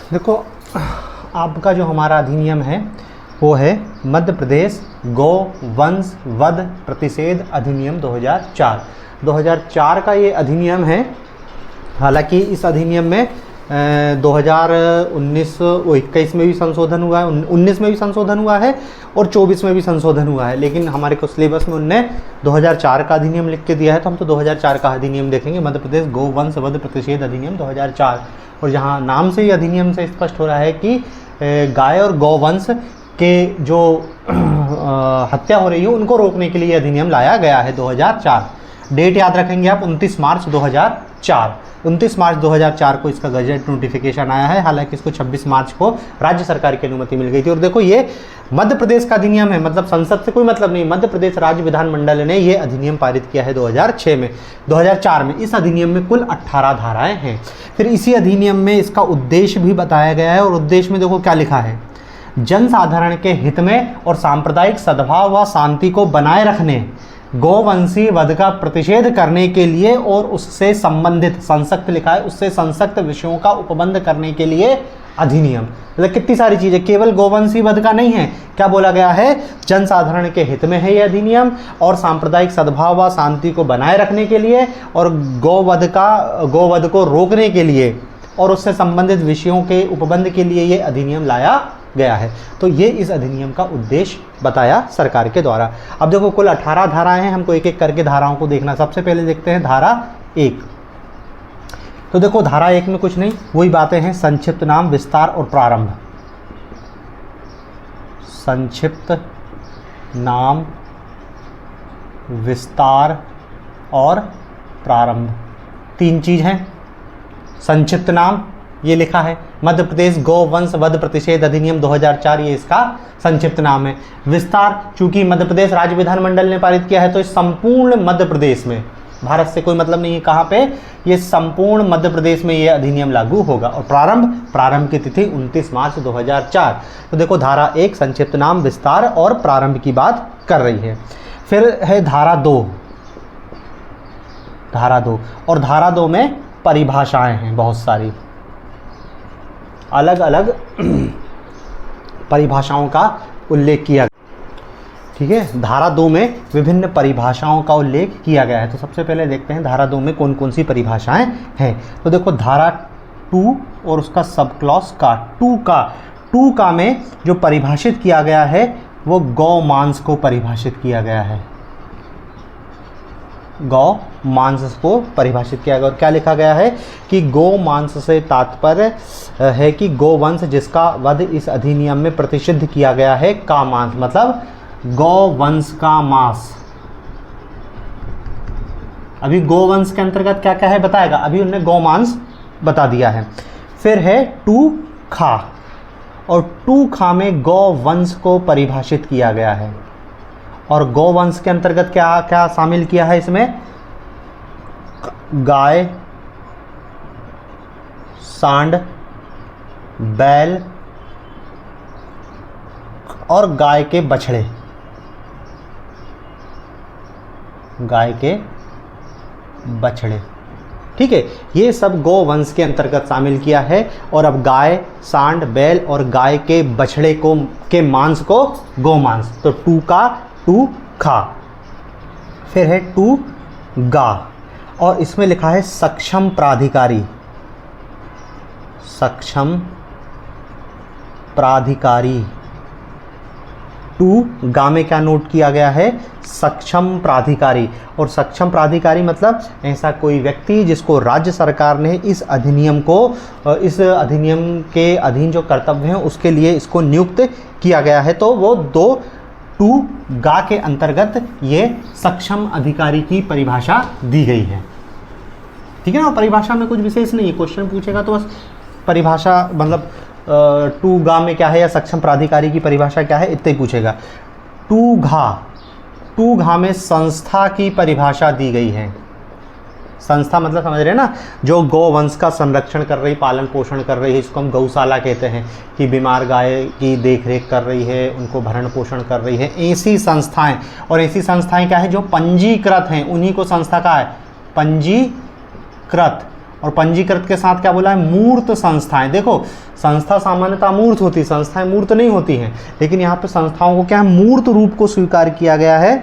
देखो, आपका जो हमारा अधिनियम है वो है मध्य प्रदेश गौ वंश वध प्रतिषेध अधिनियम 2004। 2004 का ये अधिनियम है। हालांकि इस अधिनियम में 2021 में भी संशोधन हुआ है, 19 में भी संशोधन हुआ है और 24 में भी संशोधन हुआ है, लेकिन हमारे को सिलेबस में उनने 2004 का अधिनियम लिख के दिया है, तो हम तो 2004 का अधिनियम देखेंगे, मध्य प्रदेश गौ वंश वध प्रतिषेध अधिनियम 2004। और जहाँ नाम से ही अधिनियम से स्पष्ट हो रहा है कि गाय और गौवंश के जो हत्या हो रही है उनको रोकने के लिए अधिनियम लाया गया है 2004। डेट याद रखेंगे आप, 29 मार्च 2004। 29 मार्च 2004 को इसका गजट नोटिफिकेशन आया है। हालांकि इसको 26 मार्च को राज्य सरकार की अनुमति मिल गई थी। और देखो, ये मध्य प्रदेश का अधिनियम है, मतलब संसद से कोई मतलब नहीं, मध्य प्रदेश राज्य विधानमंडल ने ये अधिनियम पारित किया है 2006 में। 2004 में इस अधिनियम में कुल 18 धाराएं हैं। फिर इसी अधिनियम में इसका उद्देश्य भी बताया गया है, और उद्देश्य में देखो क्या लिखा है, जनसाधारण के हित में और सांप्रदायिक सद्भाव व शांति को बनाए रखने, गौवंशी वध का प्रतिषेध करने के लिए और उससे संबंधित संसक्त लिखा है, उससे संसक्त विषयों का उपबंध करने के लिए अधिनियम। मतलब कितनी सारी चीजें, केवल गौवंशी वध का नहीं है, क्या बोला गया है, जनसाधारण के हित में है यह अधिनियम और सांप्रदायिक सद्भाव व शांति को बनाए रखने के लिए और गौवध को रोकने के लिए और उससे संबंधित विषयों के उपबंध के लिए ये अधिनियम लाया गया है। तो ये इस अधिनियम का उद्देश्य बताया सरकार के द्वारा। अब देखो, कुल 18 धाराएं हैं, हमको एक एक करके धाराओं को देखना। सबसे पहले देखते हैं धारा 1। तो देखो, धारा 1 में कुछ नहीं, वही बातें हैं, संक्षिप्त नाम, विस्तार और प्रारंभ। संक्षिप्त नाम, विस्तार और प्रारंभ, 3 चीज हैं। संक्षिप्त नाम ये लिखा है, मध्य प्रदेश गौ वंश वध प्रतिषेध अधिनियम 2004, ये इसका संक्षिप्त नाम है। विस्तार, चूंकि मध्य प्रदेश राज्य विधानमंडल ने पारित किया है तो इस संपूर्ण मध्य प्रदेश में, भारत से कोई मतलब नहीं है कहाँ पे, ये संपूर्ण मध्य प्रदेश में ये अधिनियम लागू होगा। और प्रारंभ की तिथि 29 मार्च 2004। तो देखो, धारा 1 संक्षिप्त नाम, विस्तार और प्रारंभ की बात कर रही है। फिर है धारा 2। धारा 2, और धारा 2 में परिभाषाएं हैं, बहुत सारी अलग अलग परिभाषाओं का उल्लेख किया। ठीक है, धारा 2 में विभिन्न परिभाषाओं का उल्लेख किया गया है। तो सबसे पहले देखते हैं धारा 2 में कौन कौन सी परिभाषाएं हैं। तो देखो, धारा 2 और उसका सब क्लॉज का 2 का में जो परिभाषित किया गया है वो गौ मांस को परिभाषित किया गया है। गौ मांस को परिभाषित किया गया, और क्या लिखा गया है कि गौ मांस से तात्पर्य है कि गोवंश जिसका वध इस अधिनियम में प्रतिषिद्ध किया गया है का मांस, मतलब गौवंश का मांस। अभी गोवंश के अंतर्गत क्या क्या है बताएगा, अभी उन्होंने गौमांस बता दिया है। फिर है 2 खा, और 2 खा में गौवंश को परिभाषित किया गया है। और गौवंश के अंतर्गत क्या क्या शामिल किया है इसमें, गाय, सांड, बैल और गाय के बछड़े। गाय के बछड़े, ठीक है, ये सब गौवंश के अंतर्गत शामिल किया है। और अब गाय, सांड, बैल और गाय के बछड़े के मांस को गौमांस। तो 2 खा। फिर है 2 गा, और इसमें लिखा है सक्षम प्राधिकारी। सक्षम प्राधिकारी, 2 गा में क्या नोट किया गया है, सक्षम प्राधिकारी। और सक्षम प्राधिकारी मतलब ऐसा कोई व्यक्ति जिसको राज्य सरकार ने इस अधिनियम के अधीन जो कर्तव्य हैं उसके लिए इसको नियुक्त किया गया है। तो वो 2 गा के अंतर्गत ये सक्षम अधिकारी की परिभाषा दी गई है। ठीक है ना, परिभाषा में कुछ विशेष नहीं है, क्वेश्चन पूछेगा तो बस परिभाषा, मतलब 2 गा में क्या है या सक्षम प्राधिकारी की परिभाषा क्या है इतना ही पूछेगा। 2 घा में संस्था की परिभाषा दी गई है। संस्था मतलब समझ रहे हैं ना, जो गौवंश का संरक्षण कर रही, पालन पोषण कर रही है, इसको हम गौशाला कहते हैं, कि बीमार गाय की देखरेख कर रही है, उनको भरण पोषण कर रही है, ऐसी संस्थाएं। और ऐसी संस्थाएं क्या है, जो पंजीकृत हैं, उन्हीं को संस्था का है पंजीकृत। और पंजीकृत के साथ क्या बोला है, मूर्त संस्थाएं। देखो संस्था सामान्यतः मूर्त होती है, संस्थाएं मूर्त नहीं होती हैं, लेकिन यहाँ पे संस्थाओं को क्या है, मूर्त रूप को स्वीकार किया गया है।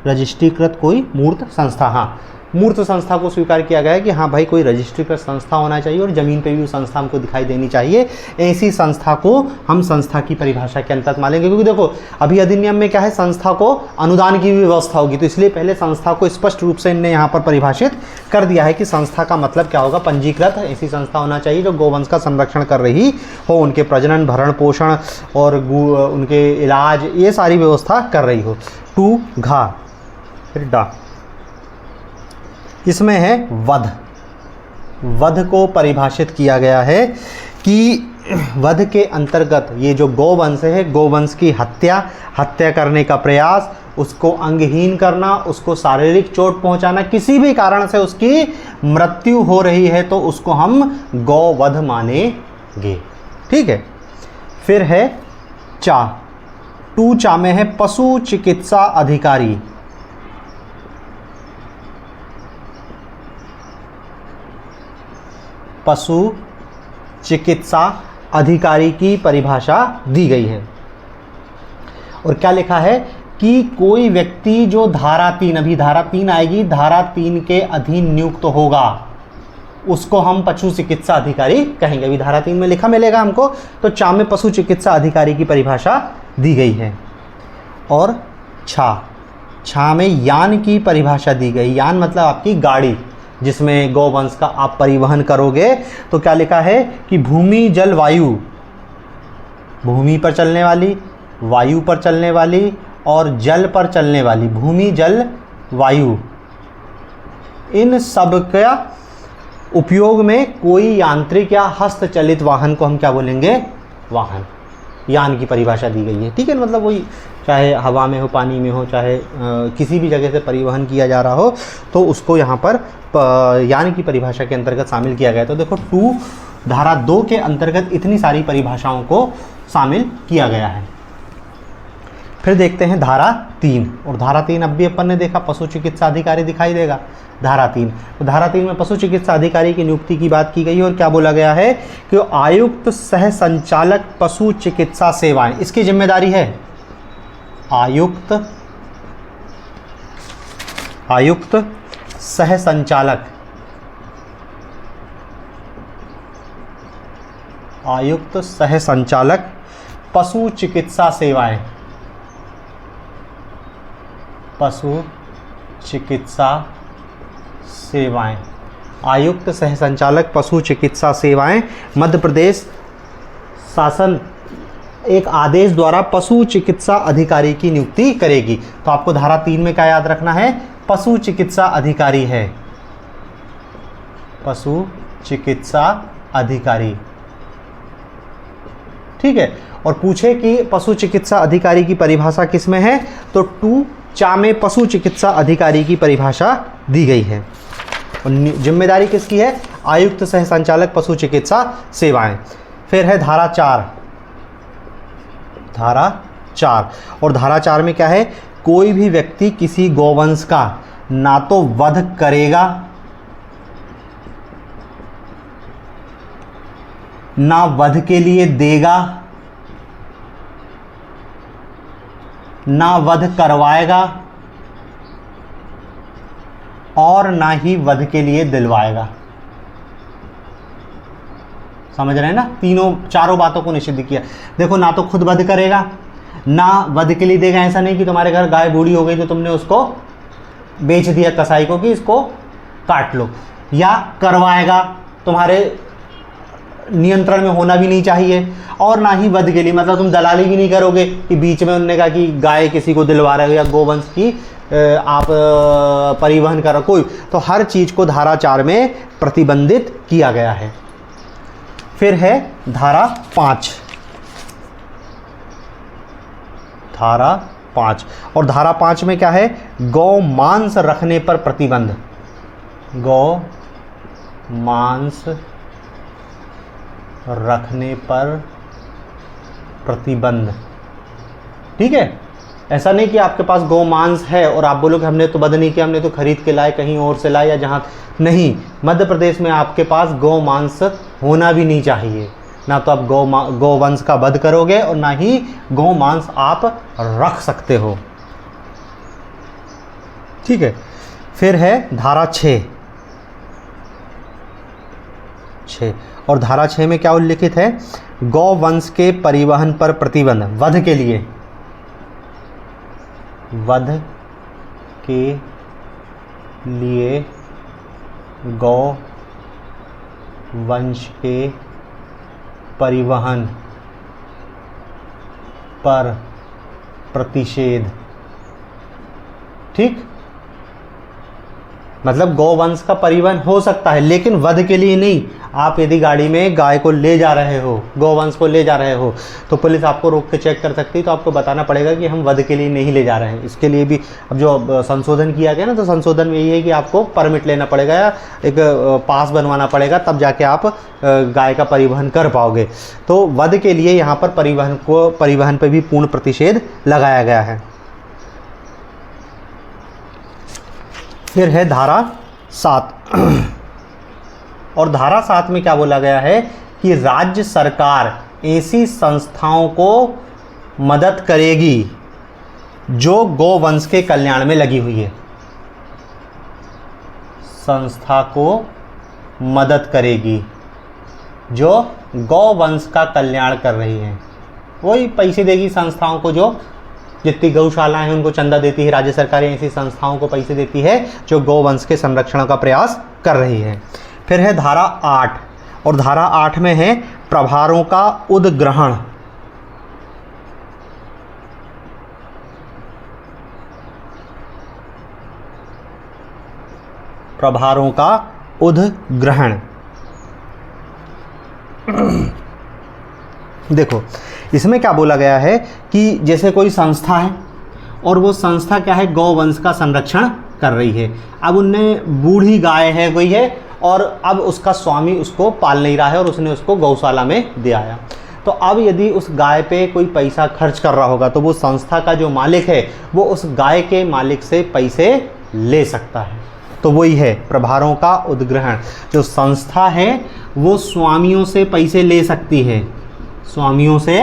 रजिस्ट्रीकृत कोई मूर्त संस्था, हाँ मूर्त संस्था को स्वीकार किया गया है कि हाँ भाई कोई रजिस्ट्रीकृत संस्था होना चाहिए और ज़मीन पे भी उस संस्था हमको दिखाई देनी चाहिए। ऐसी संस्था को हम संस्था की परिभाषा के अंतर्गत मानेंगे, क्योंकि देखो अभी अधिनियम में क्या है, संस्था को अनुदान की भी व्यवस्था होगी, तो इसलिए पहले संस्था को स्पष्ट रूप से इनने यहाँ पर परिभाषित कर दिया है कि संस्था का मतलब क्या होगा, पंजीकृत ऐसी संस्था होना चाहिए जो गौवंश का संरक्षण कर रही हो, उनके प्रजनन भरण पोषण और उनके इलाज ये सारी व्यवस्था कर रही हो। 2 घा, फिर डा, इसमें है वध। वध को परिभाषित किया गया है कि वध के अंतर्गत ये जो गौवंश है, गौवंश की हत्या, हत्या करने का प्रयास, उसको अंगहीन करना, उसको शारीरिक चोट पहुंचाना, किसी भी कारण से उसकी मृत्यु हो रही है तो उसको हम गौवध मानेंगे। ठीक है। फिर है चा, 2 चा में है पशु चिकित्सा अधिकारी। पशु चिकित्सा अधिकारी की परिभाषा दी गई है और क्या लिखा है कि कोई व्यक्ति जो धारा 3, अभी धारा 3 आएगी, धारा 3 के अधीन नियुक्त होगा उसको हम पशु चिकित्सा अधिकारी कहेंगे। अभी धारा 3 में लिखा मिलेगा हमको, तो चा में पशु चिकित्सा अधिकारी की परिभाषा दी गई है। और छा में यान की परिभाषा दी गई। यान मतलब आपकी गाड़ी जिसमें गौवंश का आप परिवहन करोगे, तो क्या लिखा है कि भूमि जल वायु, भूमि पर चलने वाली, वायु पर चलने वाली और जल पर चलने वाली, भूमि जल वायु, इन सब का उपयोग में कोई यांत्रिक या हस्तचलित वाहन को हम क्या बोलेंगे, वाहन। यान की परिभाषा दी गई है। ठीक है, मतलब वही चाहे हवा में हो, पानी में हो, चाहे किसी भी जगह से परिवहन किया जा रहा हो, तो उसको यहाँ पर यान की परिभाषा के अंतर्गत शामिल किया गया। तो देखो 2 धारा 2 के अंतर्गत इतनी सारी परिभाषाओं को शामिल किया गया है। फिर देखते हैं धारा 3, और धारा 3 अब भी अपन ने देखा पशु चिकित्सा अधिकारी दिखाई देगा। धारा 3, तो धारा 3 में पशु चिकित्सा अधिकारी की नियुक्ति की बात की गई है और क्या बोला गया है कि आयुक्त सह संचालक पशु चिकित्सा सेवाएं, इसकी जिम्मेदारी है आयुक्त सह संचालक, आयुक्त सह संचालक पशु चिकित्सा सेवाएं, पशु चिकित्सा सेवाएं, आयुक्त सह संचालक पशु चिकित्सा सेवाएं मध्य प्रदेश शासन एक आदेश द्वारा पशु चिकित्सा अधिकारी की नियुक्ति करेगी। तो आपको धारा 3 में क्या याद रखना है, पशु चिकित्सा अधिकारी है, पशु चिकित्सा अधिकारी। ठीक है, और पूछे कि पशु चिकित्सा अधिकारी की परिभाषा किसमें है, तो 2 चा में पशु चिकित्सा अधिकारी की परिभाषा दी गई है और जिम्मेदारी किसकी है, आयुक्त सह संचालक पशु चिकित्सा सेवाएं। फिर है धारा 4, धारा 4, और धारा 4 में क्या है, कोई भी व्यक्ति किसी गौवंश का ना तो वध करेगा ना वध के लिए देगा, ना वध करवाएगा और ना ही वध के लिए दिलवाएगा। समझ रहे हैं ना, चारों बातों को निषिद्ध किया। देखो, ना तो खुद वध करेगा, ना वध के लिए देगा। ऐसा नहीं कि तुम्हारे घर गाय बूढ़ी हो गई तो तुमने उसको बेच दिया कसाई को कि इसको काट लो, या करवाएगा, तुम्हारे नियंत्रण में होना भी नहीं चाहिए, और ना ही वध के लिए, मतलब तुम दलाली भी नहीं करोगे कि बीच में उन्होंने कहा कि गाय किसी को दिलवा रहे हो या गोवंश की आप परिवहन कर कोई, तो हर चीज़ को धारा 4 में प्रतिबंधित किया गया है। फिर है धारा 5, धारा 5, और धारा 5 में क्या है, गौ मांस रखने पर प्रतिबंध, गौ मांस रखने पर प्रतिबंध। ठीक है, ऐसा नहीं कि आपके पास गौ मांस है और आप बोलो कि हमने तो वध नहीं किया, हमने तो खरीद के लाए, कहीं और से लाए या जहाँ, नहीं, मध्य प्रदेश में आपके पास गौ मांस होना भी नहीं चाहिए। ना तो आप गौवंश का वध करोगे और ना ही गौ मांस आप रख सकते हो। ठीक है, फिर है धारा 6। और धारा 6 में क्या उल्लिखित है? गौवंश के परिवहन पर प्रतिबंध। वध के लिए, वध के लिए गौ वंश के परिवहन पर प्रतिषेध। ठीक, मतलब गौवंश का परिवहन हो सकता है लेकिन वध के लिए नहीं। आप यदि गाड़ी में गाय को ले जा रहे हो, गौवंश को ले जा रहे हो, तो पुलिस आपको रोक के चेक कर सकती है, तो आपको बताना पड़ेगा कि हम वध के लिए नहीं ले जा रहे हैं। इसके लिए भी अब जो संशोधन किया गया ना, तो संशोधन में यही है कि आपको परमिट लेना पड़ेगा या एक पास बनवाना पड़ेगा, तब जाके आप गाय का परिवहन कर पाओगे। तो वध के लिए यहाँ पर परिवहन पर भी पूर्ण प्रतिषेध लगाया गया है। फिर है धारा 7। और धारा 7 में क्या बोला गया है कि राज्य सरकार ऐसी संस्थाओं को मदद करेगी जो गौवंश के कल्याण में लगी हुई है। संस्था को मदद करेगी जो गौवंश का कल्याण कर रही है। वही पैसे देगी संस्थाओं को, जो जितनी गौशालाएं हैं उनको चंदा देती है राज्य सरकार, ऐसी संस्थाओं को पैसे देती है जो गौवंश के संरक्षण का प्रयास कर रही है। फिर है धारा 8। और धारा 8 में है प्रभारों का उद्ग्रहण। प्रभारों का उद्ग्रहण। देखो, इसमें क्या बोला गया है कि जैसे कोई संस्था है और वो संस्था क्या है, गौवंश का संरक्षण कर रही है। अब उनने बूढ़ी गाय है कोई है और अब उसका स्वामी उसको पाल नहीं रहा है और उसने उसको गौशाला में दे आया। तो अब यदि उस गाय पे कोई पैसा खर्च कर रहा होगा तो वो संस्था का जो मालिक है वो उस गाय के मालिक से पैसे ले सकता है। तो वही है प्रभारों का उद्ग्रहण। जो संस्था है वो स्वामियों से पैसे ले सकती है, स्वामियों से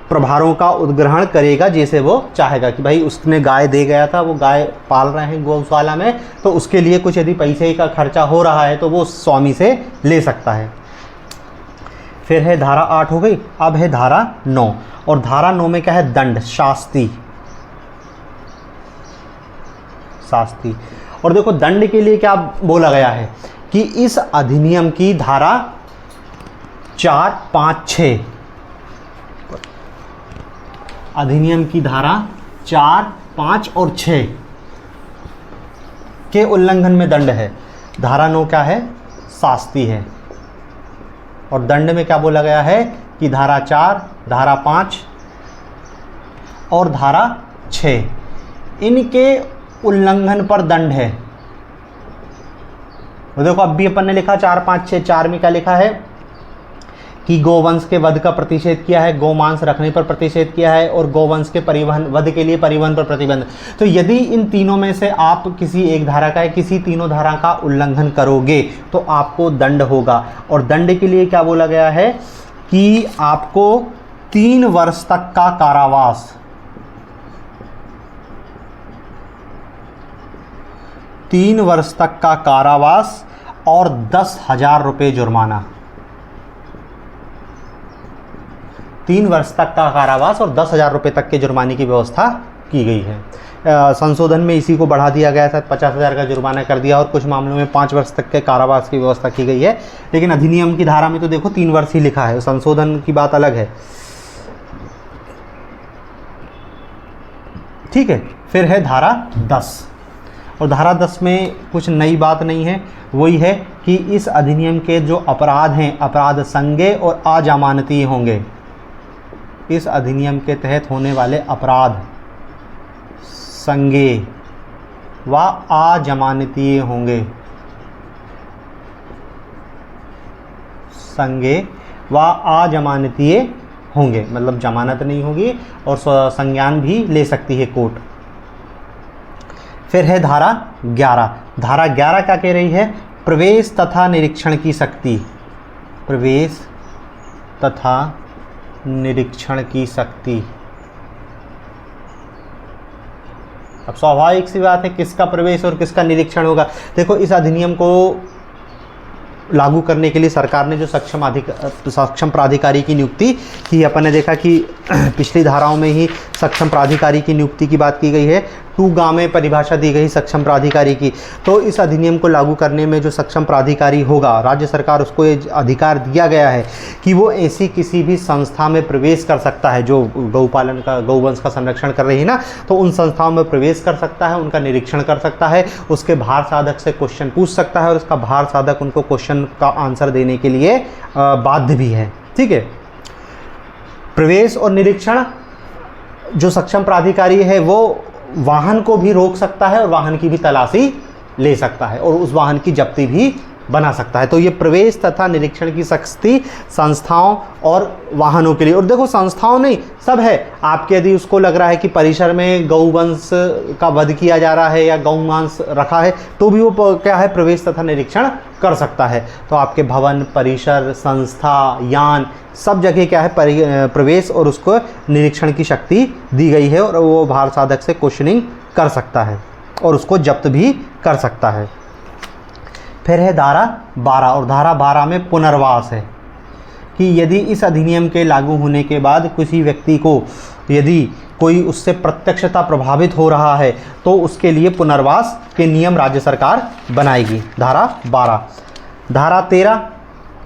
प्रभारों का उद्ग्रहण करेगा जैसे वो चाहेगा कि भाई उसने गाय दे गया था, वो गाय पाल रहे हैं गौशाला में, तो उसके लिए कुछ यदि पैसे का खर्चा हो रहा है तो वो स्वामी से ले सकता है। फिर है धारा 8 हो गई। अब है धारा 9। और धारा 9 में क्या है? दंड, शास्ति। शास्ति। और देखो दंड के लिए क्या बोला गया है कि इस अधिनियम की धारा 4, 5, 6, अधिनियम की धारा 4, 5 और 6 के उल्लंघन में दंड है। धारा 9 क्या है? शास्ति है। और दंड में क्या बोला गया है कि धारा 4, धारा 5 और धारा 6 इनके उल्लंघन पर दंड है। तो देखो अब भी अपन ने लिखा 4, 5, 6। 4 में क्या लिखा है कि गौवंश के वध का प्रतिषेध किया है, गौमांस रखने पर प्रतिषेध किया है और गौवंश के परिवहन, वध के लिए परिवहन पर प्रतिबंध। तो यदि इन तीनों में से आप किसी एक धारा का या किसी तीनों धारा का उल्लंघन करोगे तो आपको दंड होगा। और दंड के लिए क्या बोला गया है कि आपको 3 वर्ष तक का कारावास, 3 वर्ष तक का कारावास और 10,000 रुपये जुर्माना। 3 वर्ष तक का कारावास और 10,000 रुपये तक के जुर्माने की व्यवस्था की गई है। संशोधन में इसी को बढ़ा दिया गया था, 50,000 का जुर्माना कर दिया और कुछ मामलों में 5 वर्ष तक के कारावास की व्यवस्था की गई है। लेकिन अधिनियम की धारा में तो देखो 3 वर्ष ही लिखा है, संशोधन की बात अलग है। ठीक है, फिर है धारा 10। और धारा 10 में कुछ नई बात नहीं है, वही है कि इस अधिनियम के जो अपराध हैं, अपराध संज्ञेय और अजमानतीय होंगे। इस अधिनियम के तहत होने वाले अपराध संज्ञेय व अजमानतीय होंगे। संज्ञेय व अजमानतीय होंगे, मतलब जमानत नहीं होगी और संज्ञान भी ले सकती है कोर्ट। फिर है धारा 11। धारा 11 क्या कह रही है? प्रवेश तथा निरीक्षण की शक्ति, प्रवेश तथा निरीक्षण की शक्ति। अब स्वाभाविक सी बात है, किसका प्रवेश और किसका निरीक्षण होगा? देखो, इस अधिनियम को लागू करने के लिए सरकार ने जो सक्षम प्राधिकारी की नियुक्ति की, अपन ने देखा कि पिछली धाराओं में ही सक्षम प्राधिकारी की नियुक्ति की बात की गई है। 2 में परिभाषा दी गई सक्षम प्राधिकारी की। तो इस अधिनियम को लागू करने में जो सक्षम प्राधिकारी होगा, राज्य सरकार उसको ये अधिकार दिया गया है कि वो ऐसी किसी भी संस्था में प्रवेश कर सकता है जो गौपालन का, गौवंश का संरक्षण कर रही है ना, तो उन संस्थाओं में प्रवेश कर सकता है, उनका निरीक्षण कर सकता है, उसके भार साधक से क्वेश्चन पूछ सकता है और उसका भार साधक उनको क्वेश्चन का आंसर देने के लिए बाध्य भी है। ठीक है। प्रवेश और निरीक्षण, जो सक्षम प्राधिकारी है वो वाहन को भी रोक सकता है और वाहन की भी तलाशी ले सकता है और उस वाहन की जब्ती भी बना सकता है। तो ये प्रवेश तथा निरीक्षण की शक्ति संस्थाओं और वाहनों के लिए, और देखो संस्थाओं नहीं, सब है। आपके यदि उसको लग रहा है कि परिसर में गौवंश का वध किया जा रहा है या गौमांस रखा है, तो भी वो क्या है, प्रवेश तथा निरीक्षण कर सकता है। तो आपके भवन, परिसर, संस्था, यान, सब जगह क्या है, प्रवेश और उसको निरीक्षण की शक्ति दी गई है और वो भार साधक से क्वेश्चनिंग कर सकता है और उसको जब्त भी कर सकता है। फिर है धारा 12, और धारा 12 में पुनर्वास है कि यदि इस अधिनियम के लागू होने के बाद किसी व्यक्ति को यदि कोई उससे प्रत्यक्षता प्रभावित हो रहा है तो उसके लिए पुनर्वास के नियम राज्य सरकार बनाएगी। धारा 12। धारा 13,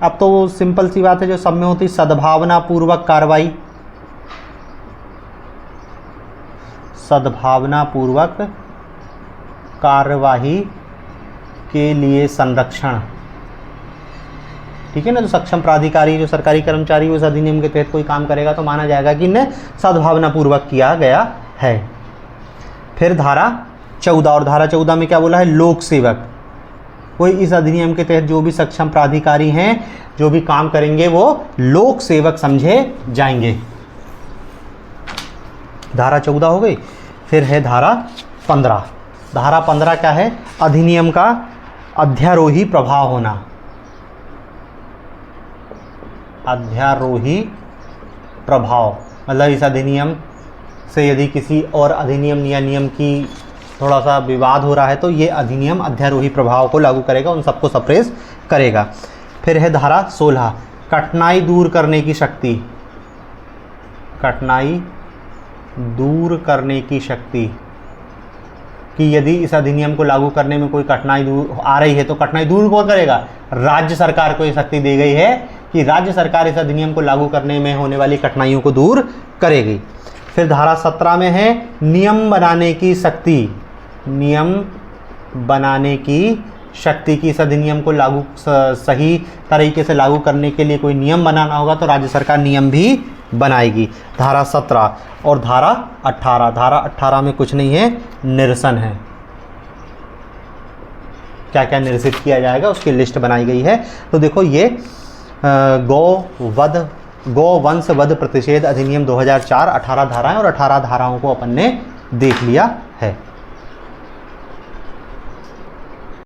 अब तो वो सिंपल सी बात है जो सब में होती, सद्भावना पूर्वक कार्रवाई, सद्भावना पूर्वक कार्यवाही के लिए संरक्षण। ठीक है ना। तो सक्षम प्राधिकारी, जो सरकारी कर्मचारी उस अधिनियम के तहत कोई काम करेगा तो माना जाएगा कि इन्हें सद्भावना पूर्वक किया गया है। फिर धारा 14, और धारा 14 में क्या बोला है, लोक सेवक। कोई इस अधिनियम के तहत जो भी सक्षम प्राधिकारी हैं, जो भी काम करेंगे वो लोक सेवक समझे जाएंगे। धारा 14 हो गई। फिर है धारा 15। धारा 15 क्या है, अधिनियम का अध्यारोही प्रभाव होना, अध्यारोही प्रभाव, मतलब इस अधिनियम से यदि किसी और अधिनियम या नियम की थोड़ा सा विवाद हो रहा है तो ये अधिनियम अध्यारोही प्रभाव को लागू करेगा, उन सबको सप्रेस करेगा। फिर है धारा 16, कठिनाई दूर करने की शक्ति, कठिनाई दूर करने की शक्ति, कि यदि इस अधिनियम को लागू करने में कोई कठिनाई दूर आ रही है तो कठिनाई दूर कौन करेगा, राज्य सरकार को ये शक्ति दी गई है कि राज्य सरकार इस अधिनियम को लागू करने में होने वाली कठिनाइयों को दूर करेगी। फिर धारा 17 में है नियम बनाने की शक्ति, नियम बनाने की शक्ति की इस अधिनियम को लागू सही तरीके से लागू करने के लिए कोई नियम बनाना होगा तो राज्य सरकार नियम भी बनाएगी। धारा 17। और धारा 18, धारा 18 में कुछ नहीं है, निरसन है। क्या क्या निरसित किया जाएगा उसकी लिस्ट बनाई गई है। तो देखो ये गौवंश वध प्रतिषेध अधिनियम 2004, 18 धाराएं और 18 धाराओं को अपन ने देख लिया है।